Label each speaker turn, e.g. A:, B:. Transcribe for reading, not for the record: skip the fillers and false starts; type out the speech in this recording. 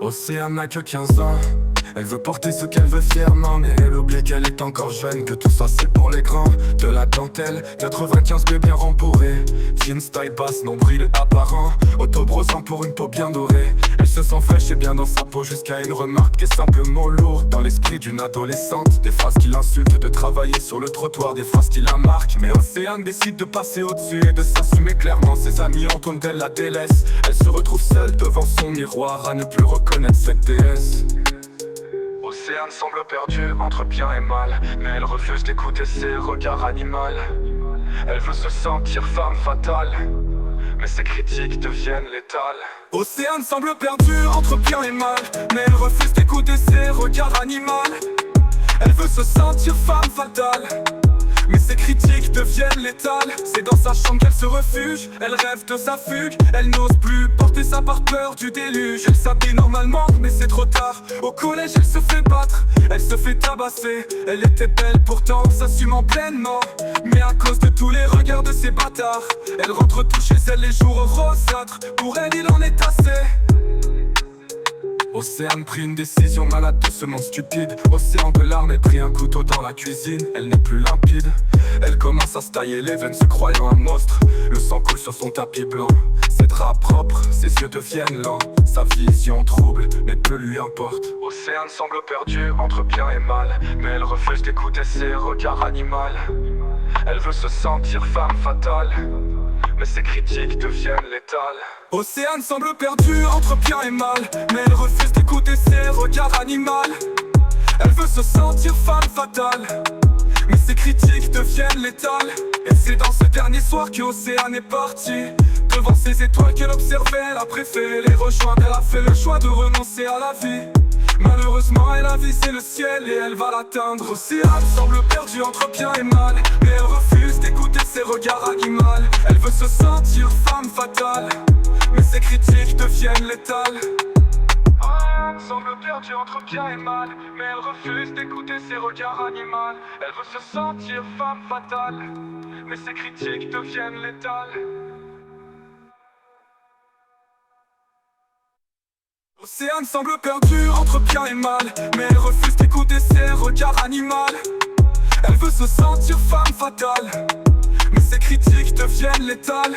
A: Océane n'a que 15 ans. Elle veut porter ce qu'elle veut fièrement, mais elle oublie qu'elle est encore jeune, que tout ça c'est pour les grands. De la dentelle, 95 blés bien rembourrés, jeans taille basse, nombril apparent, autobrosant pour une peau bien dorée. Elle se sent fraîche et bien dans sa peau, jusqu'à une remarque qui est simplement lourde dans l'esprit d'une adolescente. Des phrases qui l'insultent, de travailler sur le trottoir, des phrases qui la marquent. Mais Océane décide de passer au-dessus et de s'assumer clairement. Ses amis entourent d'elle la délaisse. Elle se retrouve seule devant son miroir, à ne plus reconnaître cette déesse. Océane semble perdue entre bien et mal, mais elle refuse d'écouter ses regards animaux. Elle veut se sentir femme fatale, mais ses critiques deviennent létales. Océane semble perdue entre bien et mal, mais elle refuse d'écouter ses regards animaux. Elle veut se sentir femme fatale, mais ses critiques deviennent létales. C'est dans sa chambre qu'elle se refuge, elle rêve de sa fugue. Elle n'ose plus porter ça par peur du déluge. Elle s'habille normalement, mais c'est trop tard. Au collège, elle se fait battre, elle se fait tabasser. Elle était belle pourtant, s'assumant pleinement, mais à cause de tous les regards de ces bâtards, elle rentre tout chez elle les jours rosâtres. Pour elle, il en est assez. Océane prit une décision malade de ce monde stupide. Océan de larmes, elle prit un couteau dans la cuisine. Elle n'est plus limpide, elle commence à se tailler les veines, se croyant un monstre. Le sang coule sur son tapis blanc, ses draps propres, ses yeux deviennent lents. Sa vision trouble, mais peu lui importe. Océane semble perdue entre bien et mal, mais elle refuse d'écouter ses regards animaux. Elle veut se sentir femme fatale, mais ses critiques deviennent létales. Océane semble perdue entre bien et mal, mais elle refuse d'écouter ses regards animaux. Elle veut se sentir femme fatale, mais ses critiques deviennent létales. Et c'est dans ce dernier soir que Océane est partie. Devant ces étoiles qu'elle observait, elle a préféré les rejoindre. Elle a fait le choix de renoncer à la vie. Malheureusement, elle a visé le ciel et elle va l'atteindre. Océane semble perdue entre bien et mal, mais elle refuse d'écouter ses regards animaux. Elle veut se sentir femme fatale, mais ses critiques deviennent létales. Océane semble perdue entre bien et mal, mais elle refuse d'écouter ses regards animaux. Elle veut se sentir femme fatale, mais ses critiques deviennent létales. Océane semble perdue entre bien et mal, mais elle refuse d'écouter ses regards animaux. Elle veut se sentir femme fatale, mais ses critiques deviennent létales.